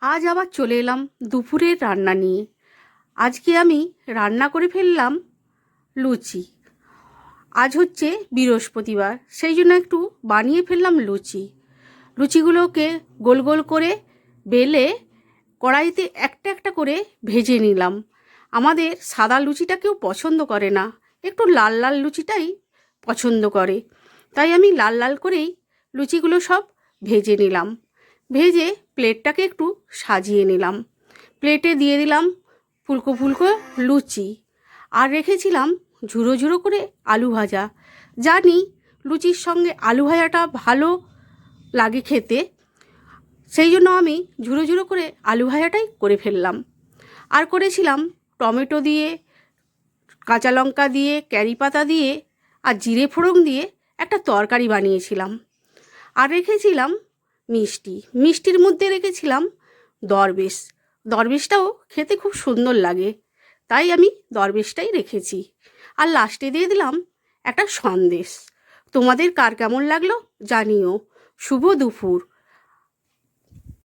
আজ আবার চলে এলাম দুপুরের রান্না নিয়ে। আজকে আমি রান্না করে ফেললাম লুচি। আজ হচ্ছে বৃহস্পতিবার, সেই জন্য একটু বানিয়ে ফেললাম লুচি। লুচিগুলোকে গোল গোল করে বেলে কড়াইতে একটা একটা করে ভেজে নিলাম। আমাদের সাদা লুচিটা কেউ পছন্দ করে না, একটু লাল লাল লুচিটাই পছন্দ করে। তাই আমি লাল লাল করেই লুচিগুলো সব ভেজে নিলাম। ভেজে প্লেটটাকে একটু সাজিয়ে নিলাম। প্লেটে দিয়ে দিলাম ফুলকো ফুলকো লুচি, আর রেখেছিলাম ঝুড়ো ঝুড়ো করে আলু ভাজা। জানি লুচির সঙ্গে আলু ভাজাটা ভালো লাগে খেতে, সেই জন্য আমি ঝুড়ো ঝুড়ো করে আলু ভাজাটাই করে ফেললাম। আর করেছিলাম টমেটো দিয়ে, কাঁচা লঙ্কা দিয়ে, ক্যারি পাতা দিয়ে আর জিরে ফোড়ন দিয়ে একটা তরকারি বানিয়েছিলাম। আর রেখেছিলাম মিষ্টি। মিষ্টির মধ্যে রেখেছিলাম দরবেশ। দরবেশটাও খেতে খুব সুন্দর লাগে, তাই আমি দরবেশটাই রেখেছি। আর লাস্টে দিয়ে দিলাম একটা সন্দেশ। তোমাদের কার কেমন লাগলো জানিও। শুভ দুপুর।